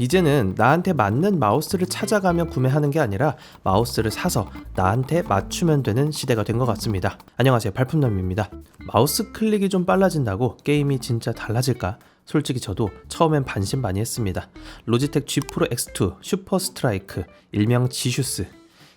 이제는 나한테 맞는 마우스를 찾아가며 구매하는 게 아니라 마우스를 사서 나한테 맞추면 되는 시대가 된 것 같습니다. 안녕하세요, 발품남입니다. 마우스 클릭이 좀 빨라진다고 게임이 진짜 달라질까? 솔직히 저도 처음엔 반신반의했습니다. 로지텍 G 프로 X2 슈퍼 스트라이크, 일명 지슈스,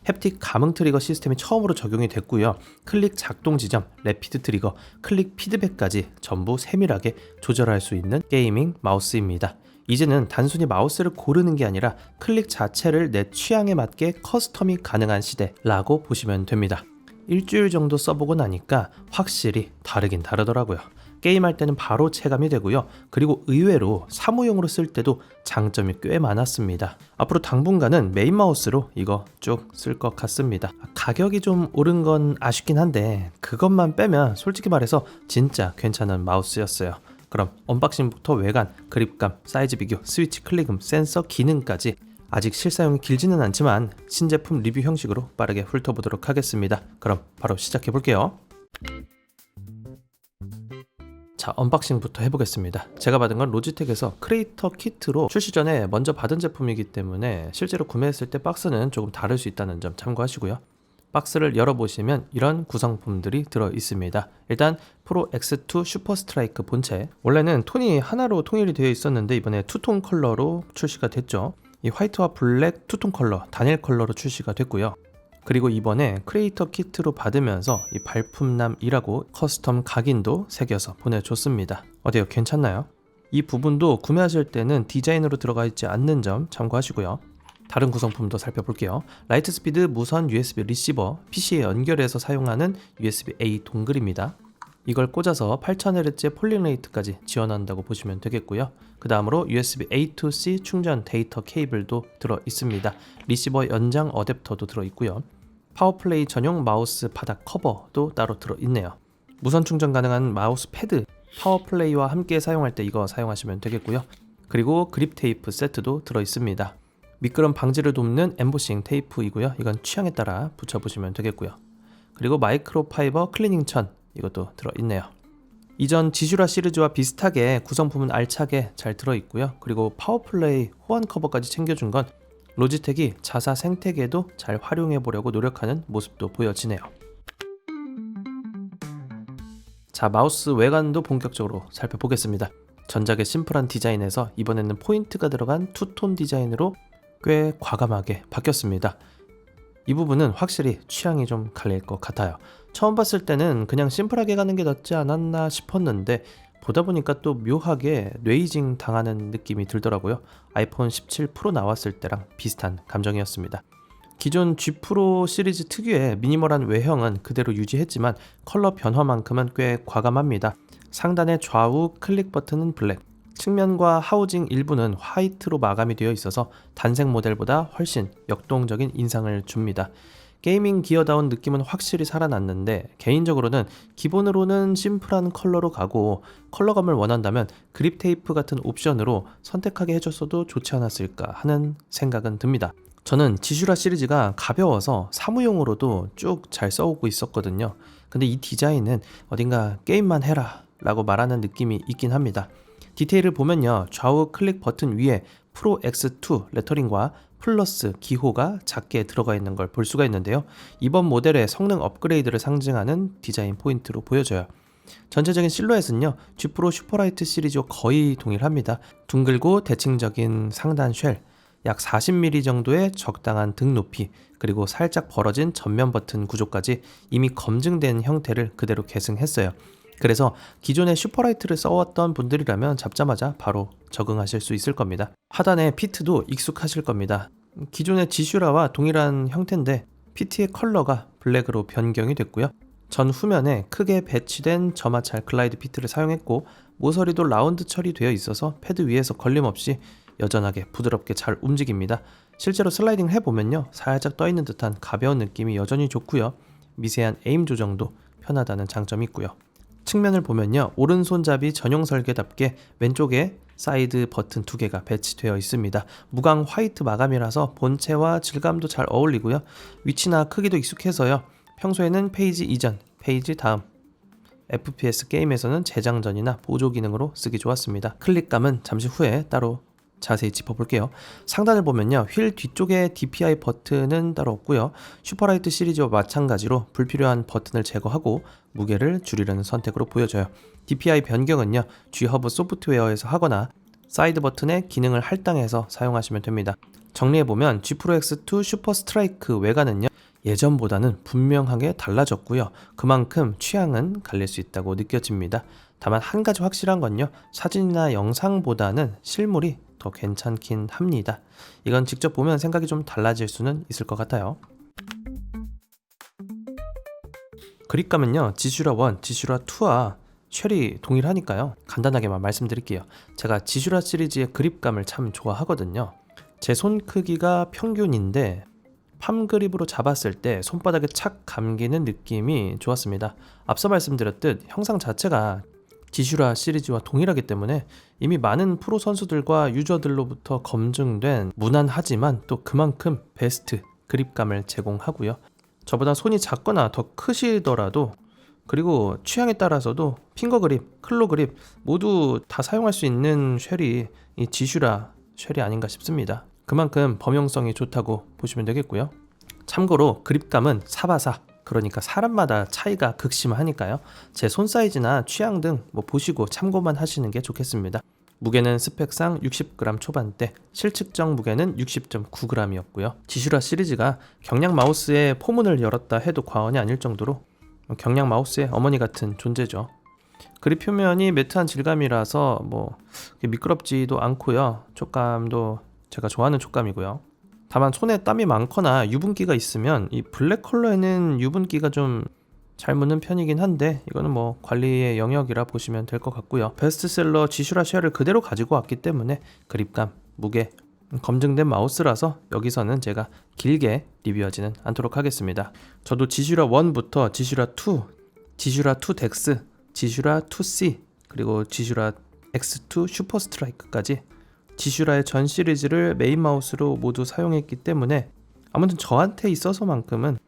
햅틱 감응 트리거 시스템이 처음으로 적용이 됐고요. 클릭 작동 지점, 래피드 트리거, 클릭 피드백까지 전부 세밀하게 조절할 수 있는 게이밍 마우스입니다. 이제는 단순히 마우스를 고르는 게 아니라 클릭 자체를 내 취향에 맞게 커스텀이 가능한 시대라고 보시면 됩니다. 일주일 정도 써보고 나니까 확실히 다르긴 다르더라고요. 게임할 때는 바로 체감이 되고요. 그리고 의외로 사무용으로 쓸 때도 장점이 꽤 많았습니다. 앞으로 당분간은 메인 마우스로 이거 쭉 쓸 것 같습니다. 가격이 좀 오른 건 아쉽긴 한데 그것만 빼면 솔직히 말해서 진짜 괜찮은 마우스였어요. 그럼 언박싱부터 외관, 그립감, 사이즈 비교, 스위치 클릭음, 센서 기능까지 아직 실사용이 길지는 않지만 신제품 리뷰 형식으로 빠르게 훑어보도록 하겠습니다. 그럼 바로 시작해 볼게요. 자, 언박싱부터 해보겠습니다. 제가 받은 건 로지텍에서 크리에이터 키트로 출시 전에 먼저 받은 제품이기 때문에 실제로 구매했을 때 박스는 조금 다를 수 있다는 점 참고하시고요. 박스를 열어보시면 이런 구성품들이 들어있습니다. 일단 프로 X2 슈퍼 스트라이크 본체, 원래는 톤이 하나로 통일이 되어 있었는데 이번에 투톤 컬러로 출시가 됐죠. 이 화이트와 블랙 투톤 컬러, 단일 컬러로 출시가 됐고요. 그리고 이번에 크리에이터 키트로 받으면서 이 발품남이라고 커스텀 각인도 새겨서 보내줬습니다. 어때요? 괜찮나요? 이 부분도 구매하실 때는 디자인으로 들어가 있지 않는 점 참고하시고요. 다른 구성품도 살펴볼게요. 라이트 스피드 무선 USB 리시버, PC에 연결해서 사용하는 USB-A 동글입니다. 이걸 꽂아서 8000Hz 폴링 레이트까지 지원한다고 보시면 되겠고요. 그 다음으로 USB-A to C 충전 데이터 케이블도 들어 있습니다. 리시버 연장 어댑터도 들어 있고요. 파워플레이 전용 마우스 바닥 커버도 따로 들어 있네요. 무선 충전 가능한 마우스 패드, 파워플레이와 함께 사용할 때 이거 사용하시면 되겠고요. 그리고 그립 테이프 세트도 들어 있습니다. 미끄럼 방지를 돕는 엠보싱 테이프이고요. 이건 취향에 따라 붙여보시면 되겠고요. 그리고 마이크로 파이버 클리닝 천, 이것도 들어있네요. 이전 지슈라 시리즈와 비슷하게 구성품은 알차게 잘 들어있고요. 그리고 파워플레이 호환 커버까지 챙겨준 건 로지텍이 자사 생태계도 잘 활용해보려고 노력하는 모습도 보여지네요. 자, 마우스 외관도 본격적으로 살펴보겠습니다. 전작의 심플한 디자인에서 이번에는 포인트가 들어간 투톤 디자인으로 꽤 과감하게 바뀌었습니다. 이 부분은 확실히 취향이 좀 갈릴 것 같아요. 처음 봤을 때는 그냥 심플하게 가는 게 낫지 않았나 싶었는데 보다 보니까 또 묘하게 뇌이징 당하는 느낌이 들더라고요. 아이폰 17 프로 나왔을 때랑 비슷한 감정이었습니다. 기존 G 프로 시리즈 특유의 미니멀한 외형은 그대로 유지했지만 컬러 변화만큼은 꽤 과감합니다. 상단의 좌우 클릭 버튼은 블랙, 측면과 하우징 일부는 화이트로 마감이 되어 있어서 단색 모델보다 훨씬 역동적인 인상을 줍니다. 게이밍 기어다운 느낌은 확실히 살아났는데 개인적으로는 기본으로는 심플한 컬러로 가고 컬러감을 원한다면 그립 테이프 같은 옵션으로 선택하게 해줬어도 좋지 않았을까 하는 생각은 듭니다. 저는 지슈라 시리즈가 가벼워서 사무용으로도 쭉 잘 써오고 있었거든요. 근데 이 디자인은 어딘가 게임만 해라 라고 말하는 느낌이 있긴 합니다. 디테일을 보면요, 좌우 클릭 버튼 위에 프로 X2 레터링과 플러스 기호가 작게 들어가 있는 걸 볼 수가 있는데요. 이번 모델의 성능 업그레이드를 상징하는 디자인 포인트로 보여져요. 전체적인 실루엣은요, G 프로 슈퍼라이트 시리즈와 거의 동일합니다. 둥글고 대칭적인 상단 쉘, 약 40mm 정도의 적당한 등 높이, 그리고 살짝 벌어진 전면 버튼 구조까지 이미 검증된 형태를 그대로 계승했어요. 그래서 기존의 슈퍼라이트를 써왔던 분들이라면 잡자마자 바로 적응하실 수 있을 겁니다. 하단의 피트도 익숙하실 겁니다. 기존의 지슈라와 동일한 형태인데 피트의 컬러가 블랙으로 변경이 됐고요. 전 후면에 크게 배치된 저마찰 글라이드 피트를 사용했고 모서리도 라운드 처리되어 있어서 패드 위에서 걸림없이 여전하게 부드럽게 잘 움직입니다. 실제로 슬라이딩을 해보면요, 살짝 떠있는 듯한 가벼운 느낌이 여전히 좋고요. 미세한 에임 조정도 편하다는 장점이 있고요. 측면을 보면요, 오른손잡이 전용 설계답게 왼쪽에 사이드 버튼 2개가 배치되어 있습니다. 무광 화이트 마감이라서 본체와 질감도 잘 어울리고요. 위치나 크기도 익숙해서요. 평소에는 페이지 이전, 페이지 다음, FPS 게임에서는 재장전이나 보조 기능으로 쓰기 좋았습니다. 클릭감은 잠시 후에 따로 자세히 짚어볼게요. 상단을 보면요, 휠 뒤쪽에 DPI 버튼은 따로 없고요. 슈퍼라이트 시리즈와 마찬가지로 불필요한 버튼을 제거하고 무게를 줄이려는 선택으로 보여져요. DPI 변경은요, G허브 소프트웨어에서 하거나 사이드 버튼의 기능을 할당해서 사용하시면 됩니다. 정리해보면 G 프로 X2 슈퍼 스트라이크 외관은요, 예전보다는 분명하게 달라졌고요. 그만큼 취향은 갈릴 수 있다고 느껴집니다. 다만 한 가지 확실한 건요, 사진이나 영상보다는 실물이 더 괜찮긴 합니다. 이건 직접 보면 생각이 좀 달라질 수는 있을 것 같아요. 그립감은요, 지슈라 1, 지슈라 2와 쉘이 동일하니까요. 간단하게만 말씀드릴게요. 제가 지슈라 시리즈의 그립감을 참 좋아하거든요. 제 손 크기가 평균인데 팜 그립으로 잡았을 때 손바닥에 착 감기는 느낌이 좋았습니다. 앞서 말씀드렸듯 형상 자체가 지슈라 시리즈와 동일하기 때문에 이미 많은 프로 선수들과 유저들로부터 검증된 무난하지만 또 그만큼 베스트 그립감을 제공하고요. 저보다 손이 작거나 더 크시더라도, 그리고 취향에 따라서도 핑거 그립, 클로 그립 모두 다 사용할 수 있는 쉘이 이 지슈라 쉘이 아닌가 싶습니다. 그만큼 범용성이 좋다고 보시면 되겠고요. 참고로 그립감은 사바사, 그러니까 사람마다 차이가 극심하니까요. 제 손 사이즈나 취향 등 보시고 참고만 하시는 게 좋겠습니다. 무게는 스펙상 60g 초반대, 실측정 무게는 60.9g이었고요. 지슈라 시리즈가 경량 마우스의 포문을 열었다 해도 과언이 아닐 정도로 경량 마우스의 어머니 같은 존재죠. 그립 표면이 매트한 질감이라서 미끄럽지도 않고요. 촉감도 제가 좋아하는 촉감이고요. 다만 손에 땀이 많거나 유분기가 있으면 이 블랙 컬러에는 유분기가 좀 잘 묻는 편이긴 한데, 이거는 관리의 영역이라 보시면 될 것 같고요. 베스트셀러 지슈라 쉘을 그대로 가지고 왔기 때문에 그립감, 무게 검증된 마우스라서 여기서는 제가 길게 리뷰하지는 않도록 하겠습니다. 저도 지슈라 1부터 지슈라 2, 지슈라 2 덱스, 지슈라 2C, 그리고 지슈라 X2 슈퍼 스트라이크까지 지슈라의 전 시리즈를 메인 마우스로 모두 사용했기 때문에 아무튼 저한테 있어서만큼은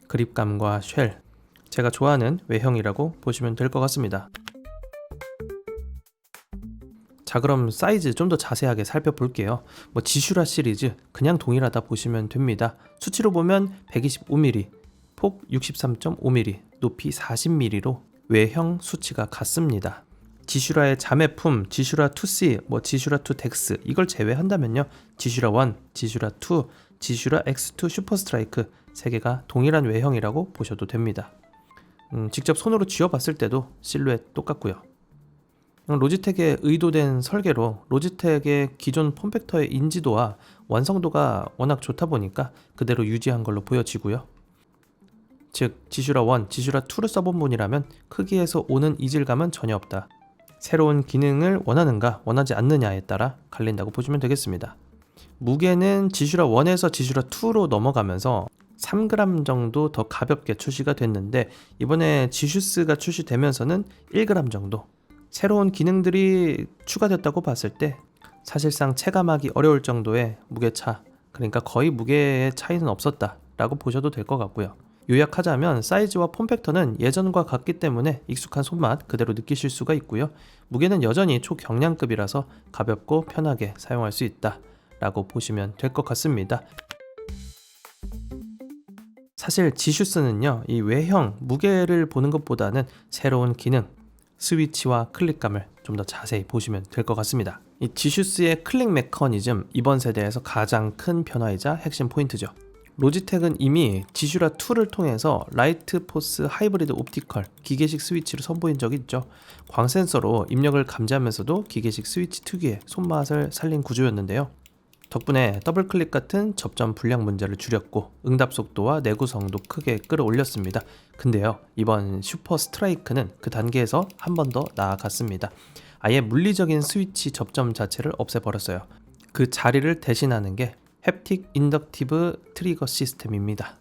그립감과 쉘, 제가 좋아하는 외형이라고 보시면 될 것 같습니다. 자, 그럼 사이즈 좀 더 자세하게 살펴볼게요. 지슈라 시리즈 그냥 동일하다 보시면 됩니다. 수치로 보면 125mm, 폭 63.5mm, 높이 40mm로 외형 수치가 같습니다. 지슈라의 자매품 지슈라 2C, 지슈라 2 덱스 이걸 제외한다면요, 지슈라 1, 지슈라 2, 지슈라 X2 슈퍼 스트라이크 3개가 동일한 외형이라고 보셔도 됩니다. 직접 손으로 쥐어봤을 때도 실루엣 똑같고요. 로지텍의 의도된 설계로 로지텍의 기존 폼팩터의 인지도와 완성도가 워낙 좋다 보니까 그대로 유지한 걸로 보여지고요. 즉 지슈라 1, 지슈라 2를 써본 분이라면 크기에서 오는 이질감은 전혀 없다. 새로운 기능을 원하는가 원하지 않느냐에 따라 갈린다고 보시면 되겠습니다. 무게는 지슈라 1에서 지슈라 2로 넘어가면서 3g 정도 더 가볍게 출시가 됐는데, 이번에 지슈스가 출시되면서는 1g 정도 새로운 기능들이 추가됐다고 봤을 때 사실상 체감하기 어려울 정도의 무게차, 그러니까 거의 무게의 차이는 없었다 라고 보셔도 될 것 같고요. 요약하자면 사이즈와 폼팩터는 예전과 같기 때문에 익숙한 손맛 그대로 느끼실 수가 있고요. 무게는 여전히 초경량급이라서 가볍고 편하게 사용할 수 있다 라고 보시면 될 것 같습니다. 사실 지슈스는요, 이 외형, 무게를 보는 것보다는 새로운 기능, 스위치와 클릭감을 좀 더 자세히 보시면 될 것 같습니다. 이 지슈스의 클릭 메커니즘, 이번 세대에서 가장 큰 변화이자 핵심 포인트죠. 로지텍은 이미 지슈라 2를 통해서 라이트 포스 하이브리드 옵티컬 기계식 스위치를 선보인 적이 있죠. 광 센서로 입력을 감지하면서도 기계식 스위치 특유의 손맛을 살린 구조였는데요. 덕분에 더블클릭 같은 접점 불량 문제를 줄였고 응답 속도와 내구성도 크게 끌어올렸습니다. 근데요, 이번 슈퍼 스트라이크는 그 단계에서 한 번 더 나아갔습니다. 아예 물리적인 스위치 접점 자체를 없애버렸어요. 그 자리를 대신하는 게 햅틱 인덕티브 트리거 시스템입니다.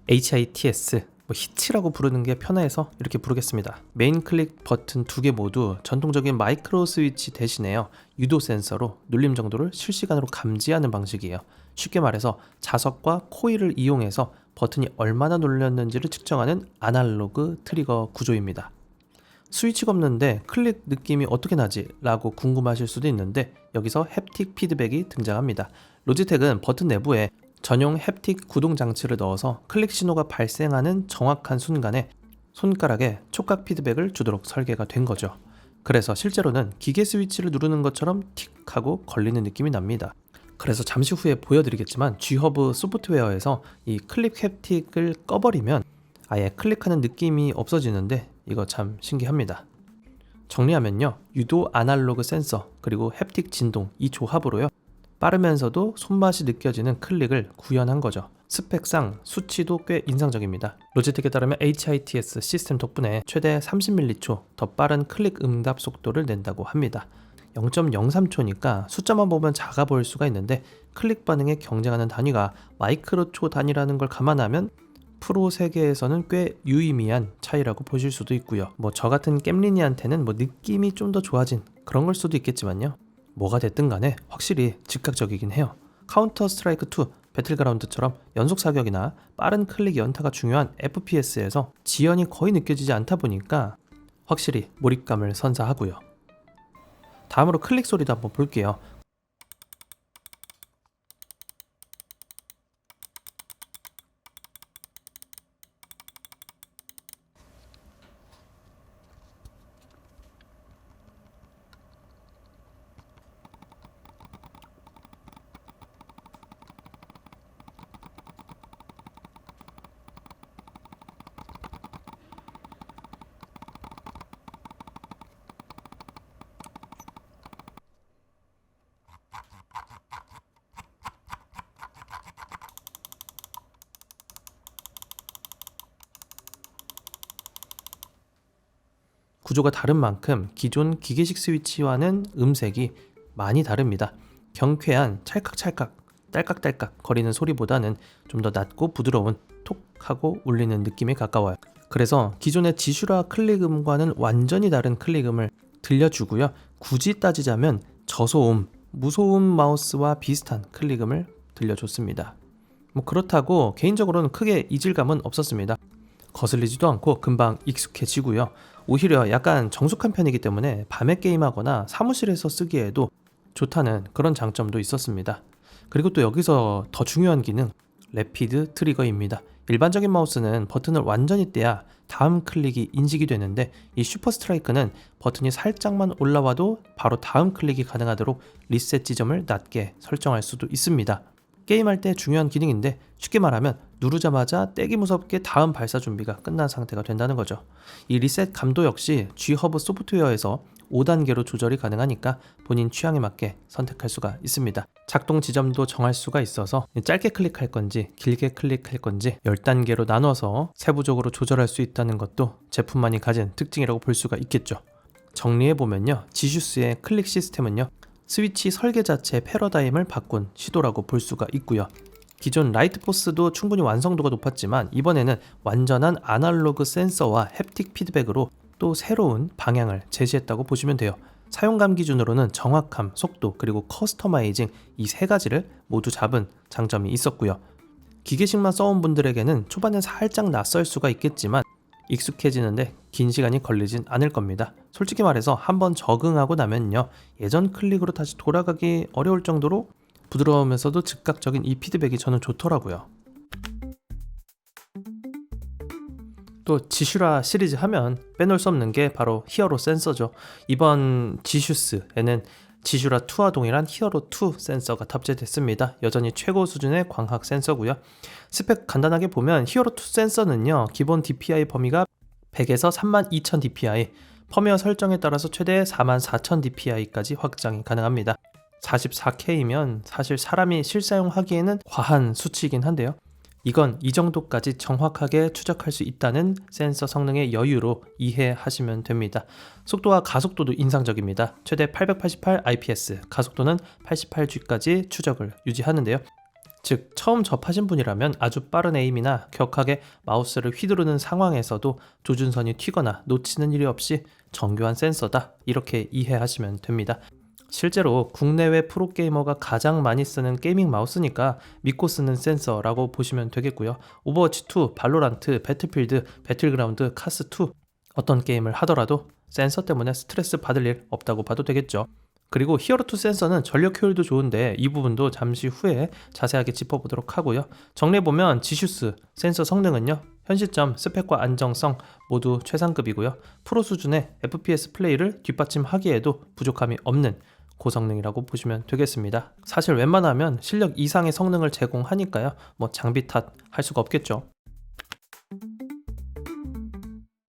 HITS, 히트라고 부르는 게 편해서 이렇게 부르겠습니다. 메인 클릭 버튼 2개 모두 전통적인 마이크로 스위치 대신에요, 유도 센서로 눌림 정도를 실시간으로 감지하는 방식이에요. 쉽게 말해서 자석과 코일을 이용해서 버튼이 얼마나 눌렸는지를 측정하는 아날로그 트리거 구조입니다. 스위치가 없는데 클릭 느낌이 어떻게 나지? 라고 궁금하실 수도 있는데 여기서 햅틱 피드백이 등장합니다. 로지텍은 버튼 내부에 전용 햅틱 구동 장치를 넣어서 클릭 신호가 발생하는 정확한 순간에 손가락에 촉각 피드백을 주도록 설계가 된 거죠. 그래서 실제로는 기계 스위치를 누르는 것처럼 틱 하고 걸리는 느낌이 납니다. 그래서 잠시 후에 보여드리겠지만 G허브 소프트웨어에서 이 클릭 햅틱을 꺼버리면 아예 클릭하는 느낌이 없어지는데 이거 참 신기합니다. 정리하면요, 유도 아날로그 센서 그리고 햅틱 진동 이 조합으로요 빠르면서도 손맛이 느껴지는 클릭을 구현한 거죠. 스펙상 수치도 꽤 인상적입니다. 로지텍에 따르면 HITS 시스템 덕분에 최대 30ms 더 빠른 클릭 응답 속도를 낸다고 합니다. 0.03초니까 숫자만 보면 작아 보일 수가 있는데 클릭 반응에 경쟁하는 단위가 마이크로초 단위라는 걸 감안하면 프로 세계에서는 꽤 유의미한 차이라고 보실 수도 있고요. 저 같은 겜린이한테는 느낌이 좀 더 좋아진 그런 걸 수도 있겠지만요. 뭐가 됐든 간에 확실히 즉각적이긴 해요. 카운터 스트라이크 2, 배틀그라운드처럼 연속 사격이나 빠른 클릭 연타가 중요한 FPS에서 지연이 거의 느껴지지 않다 보니까 확실히 몰입감을 선사하고요. 다음으로 클릭 소리도 한번 볼게요. 구조가 다른 만큼 기존 기계식 스위치와는 음색이 많이 다릅니다. 경쾌한 찰칵찰칵, 딸깍딸깍 거리는 소리보다는 좀 더 낮고 부드러운 톡 하고 울리는 느낌에 가까워요. 그래서 기존의 지슈라 클릭음과는 완전히 다른 클릭음을 들려주고요. 굳이 따지자면 저소음, 무소음 마우스와 비슷한 클릭음을 들려줬습니다. 그렇다고 개인적으로는 크게 이질감은 없었습니다. 거슬리지도 않고 금방 익숙해지고요. 오히려 약간 정숙한 편이기 때문에 밤에 게임하거나 사무실에서 쓰기에도 좋다는 그런 장점도 있었습니다. 그리고 또 여기서 더 중요한 기능, 래피드 트리거입니다. 일반적인 마우스는 버튼을 완전히 떼야 다음 클릭이 인식이 되는데 이 슈퍼 스트라이크는 버튼이 살짝만 올라와도 바로 다음 클릭이 가능하도록 리셋 지점을 낮게 설정할 수도 있습니다. 게임할 때 중요한 기능인데 쉽게 말하면 누르자마자 떼기 무섭게 다음 발사 준비가 끝난 상태가 된다는 거죠. 이 리셋 감도 역시 G허브 소프트웨어에서 5단계로 조절이 가능하니까 본인 취향에 맞게 선택할 수가 있습니다. 작동 지점도 정할 수가 있어서 짧게 클릭할 건지 길게 클릭할 건지 10단계로 나눠서 세부적으로 조절할 수 있다는 것도 제품만이 가진 특징이라고 볼 수가 있겠죠. 정리해보면요, 지슈스의 클릭 시스템은요, 스위치 설계 자체의 패러다임을 바꾼 시도라고 볼 수가 있고요. 기존 라이트포스도 충분히 완성도가 높았지만 이번에는 완전한 아날로그 센서와 햅틱 피드백으로 또 새로운 방향을 제시했다고 보시면 돼요. 사용감 기준으로는 정확함, 속도, 그리고 커스터마이징 이 세 가지를 모두 잡은 장점이 있었고요. 기계식만 써온 분들에게는 초반엔 살짝 낯설 수가 있겠지만 익숙해지는데 긴 시간이 걸리진 않을 겁니다. 솔직히 말해서 한번 적응하고 나면요, 예전 클릭으로 다시 돌아가기 어려울 정도로 부드러우면서도 즉각적인 이 피드백이 저는 좋더라고요. 또 지슈라 시리즈 하면 빼놓을 수 없는 게 바로 히어로 센서죠. 이번 지슈스에는 지슈라 2와 동일한 히어로 2 센서가 탑재됐습니다. 여전히 최고 수준의 광학 센서고요. 스펙 간단하게 보면 히어로 2 센서는요, 기본 DPI 범위가 100에서 32,000 DPI, 펌웨어 설정에 따라서 최대 44,000 DPI까지 확장이 가능합니다. 44K면 사실 사람이 실사용하기에는 과한 수치이긴 한데요. 이건 이 정도까지 정확하게 추적할 수 있다는 센서 성능의 여유로 이해하시면 됩니다. 속도와 가속도도 인상적입니다. 최대 888 IPS, 가속도는 88G까지 추적을 유지하는데요. 즉 처음 접하신 분이라면 아주 빠른 에임이나 격하게 마우스를 휘두르는 상황에서도 조준선이 튀거나 놓치는 일이 없이 정교한 센서다, 이렇게 이해하시면 됩니다. 실제로 국내외 프로게이머가 가장 많이 쓰는 게이밍 마우스니까 믿고 쓰는 센서라고 보시면 되겠고요. 오버워치2, 발로란트, 배틀필드, 배틀그라운드, 카스2 어떤 게임을 하더라도 센서 때문에 스트레스 받을 일 없다고 봐도 되겠죠. 그리고 히어로2 센서는 전력 효율도 좋은데 이 부분도 잠시 후에 자세하게 짚어보도록 하고요. 정리해보면 지슈스 센서 성능은요, 현 시점 스펙과 안정성 모두 최상급이고요. 프로 수준의 FPS 플레이를 뒷받침하기에도 부족함이 없는 고성능이라고 보시면 되겠습니다. 사실 웬만하면 실력 이상의 성능을 제공하니까요, 장비 탓 할 수가 없겠죠.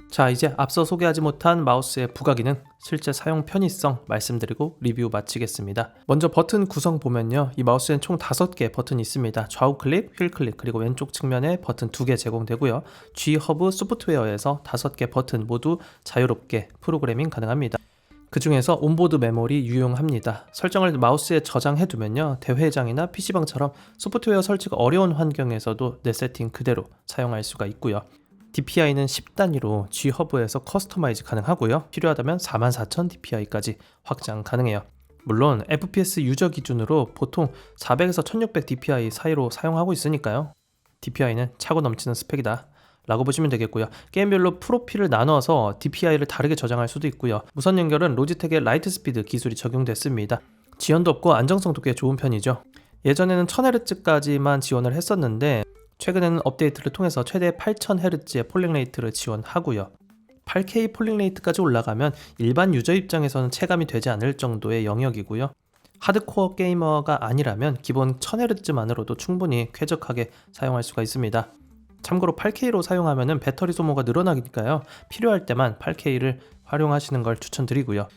자, 이제 앞서 소개하지 못한 마우스의 부가기능, 실제 사용 편의성 말씀드리고 리뷰 마치겠습니다. 먼저 버튼 구성 보면요, 이 마우스엔 총 5개 버튼이 있습니다. 좌우 클릭, 휠 클릭, 그리고 왼쪽 측면에 버튼 2개 제공되고요. G허브 소프트웨어에서 5개 버튼 모두 자유롭게 프로그래밍 가능합니다. 그 중에서 온보드 메모리 유용합니다. 설정을 마우스에 저장해두면요, 대회장이나 PC방처럼 소프트웨어 설치가 어려운 환경에서도 내 세팅 그대로 사용할 수가 있고요. DPI는 10단위로 G허브에서 커스터마이즈 가능하고요. 필요하다면 44,000 DPI까지 확장 가능해요. 물론 FPS 유저 기준으로 보통 400에서 1600 DPI 사이로 사용하고 있으니까요, DPI는 차고 넘치는 스펙이다 라고 보시면 되겠고요. 게임별로 프로필을 나눠서 DPI를 다르게 저장할 수도 있고요. 무선 연결은 로지텍의 라이트스피드 기술이 적용됐습니다. 지연도 없고 안정성도 꽤 좋은 편이죠. 예전에는 1000Hz까지만 지원을 했었는데 최근에는 업데이트를 통해서 최대 8000Hz의 폴링 레이트를 지원하고요. 8K 폴링 레이트까지 올라가면 일반 유저 입장에서는 체감이 되지 않을 정도의 영역이고요. 하드코어 게이머가 아니라면 기본 1000Hz만으로도 충분히 쾌적하게 사용할 수가 있습니다. 참고로 8K로 사용하면 배터리 소모가 늘어나니까요, 필요할 때만 8K를 활용하시는 걸 추천드리고요.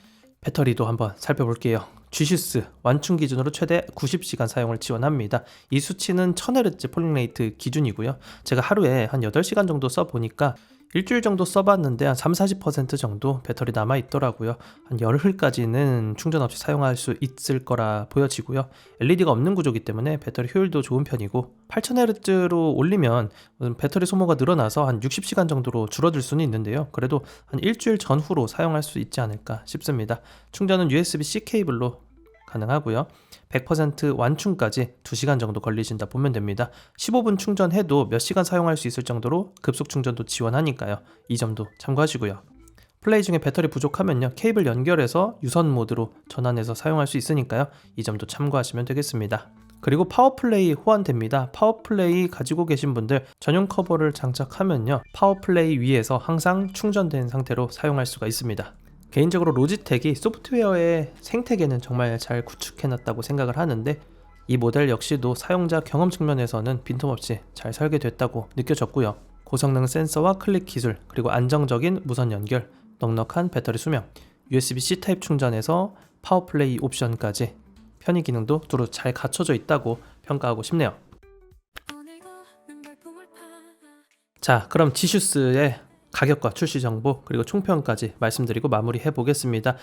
배터리도 한번 살펴볼게요. G슈스 완충 기준으로 최대 90시간 사용을 지원합니다. 이 수치는 1000Hz 폴링 레이트 기준이고요. 제가 하루에 한 8시간 정도 써보니까 일주일 정도 써봤는데 한 30-40% 정도 배터리 남아있더라고요. 한 열흘까지는 충전 없이 사용할 수 있을 거라 보여지고요. LED가 없는 구조이기 때문에 배터리 효율도 좋은 편이고, 8000Hz로 올리면 배터리 소모가 늘어나서 한 60시간 정도로 줄어들 수는 있는데요, 그래도 한 일주일 전후로 사용할 수 있지 않을까 싶습니다. 충전은 USB-C 케이블로 가능하고요. 100% 완충까지 2시간 정도 걸리신다 보면 됩니다. 15분 충전해도 몇 시간 사용할 수 있을 정도로 급속 충전도 지원하니까요, 이 점도 참고하시고요. 플레이 중에 배터리 부족하면요, 케이블 연결해서 유선 모드로 전환해서 사용할 수 있으니까요, 이 점도 참고하시면 되겠습니다. 그리고 파워플레이 호환됩니다. 파워플레이 가지고 계신 분들 전용 커버를 장착하면요, 파워플레이 위에서 항상 충전된 상태로 사용할 수가 있습니다. 개인적으로 로지텍이 소프트웨어의 생태계는 정말 잘 구축해놨다고 생각을 하는데, 이 모델 역시도 사용자 경험 측면에서는 빈틈없이 잘 설계됐다고 느껴졌고요. 고성능 센서와 클릭 기술, 그리고 안정적인 무선 연결, 넉넉한 배터리 수명, USB-C 타입 충전에서 파워플레이 옵션까지 편의 기능도 두루 잘 갖춰져 있다고 평가하고 싶네요. 자, 그럼 지슈스의 가격과 출시 정보 그리고 총평까지 말씀드리고 마무리해 보겠습니다.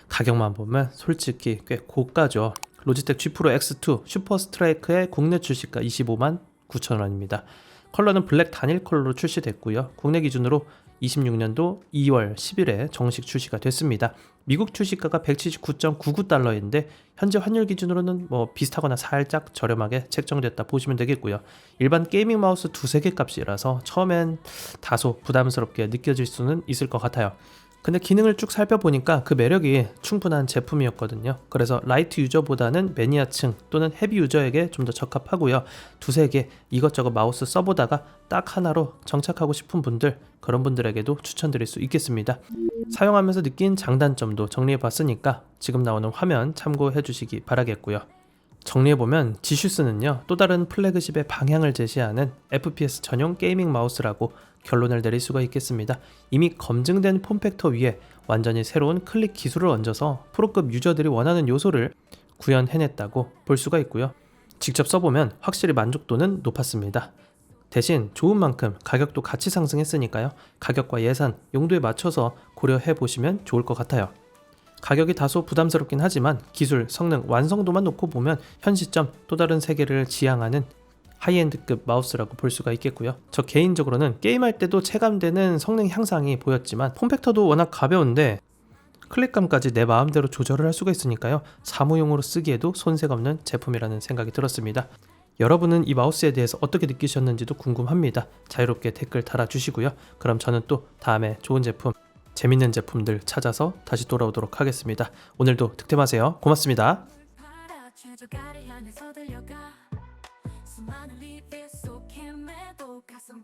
가격만 보면 솔직히 꽤 고가죠. 로지텍 G 프로 X2 슈퍼 스트라이크의 국내 출시가 25만 9천 원입니다. 컬러는 블랙 단일 컬러로 출시됐고요. 국내 기준으로 26년도 2월 10일에 정식 출시가 됐습니다. 미국 출시가가 179.99달러인데 현재 환율 기준으로는 비슷하거나 살짝 저렴하게 책정됐다 보시면 되겠고요. 일반 게이밍 마우스 두세 개 값이라서 처음엔 다소 부담스럽게 느껴질 수는 있을 것 같아요. 근데 기능을 쭉 살펴보니까 그 매력이 충분한 제품이었거든요. 그래서 라이트 유저보다는 매니아층 또는 헤비 유저에게 좀 더 적합하고요. 두세 개 이것저것 마우스 써보다가 딱 하나로 정착하고 싶은 분들, 그런 분들에게도 추천드릴 수 있겠습니다. 사용하면서 느낀 장단점도 정리해봤으니까 지금 나오는 화면 참고해 주시기 바라겠고요. 정리해보면 지슈스는요, 또 다른 플래그십의 방향을 제시하는 FPS 전용 게이밍 마우스라고 결론을 내릴 수가 있겠습니다. 이미 검증된 폼팩터 위에 완전히 새로운 클릭 기술을 얹어서 프로급 유저들이 원하는 요소를 구현해냈다고 볼 수가 있고요. 직접 써보면 확실히 만족도는 높았습니다. 대신 좋은 만큼 가격도 같이 상승했으니까요, 가격과 예산, 용도에 맞춰서 고려해보시면 좋을 것 같아요. 가격이 다소 부담스럽긴 하지만 기술, 성능, 완성도만 놓고 보면 현 시점 또 다른 세계를 지향하는 하이엔드급 마우스라고 볼 수가 있겠고요. 저 개인적으로는 게임할 때도 체감되는 성능 향상이 보였지만 폼팩터도 워낙 가벼운데 클릭감까지 내 마음대로 조절을 할 수가 있으니까요, 사무용으로 쓰기에도 손색 없는 제품이라는 생각이 들었습니다. 여러분은 이 마우스에 대해서 어떻게 느끼셨는지도 궁금합니다. 자유롭게 댓글 달아주시고요. 그럼 저는 또 다음에 좋은 제품 재밌는 제품들 찾아서 다시 돌아오도록 하겠습니다. 오늘도 득템하세요. 고맙습니다. 팔아 최저가를 향해서 들려가 수많은 리뷰 속 헤매도 가슴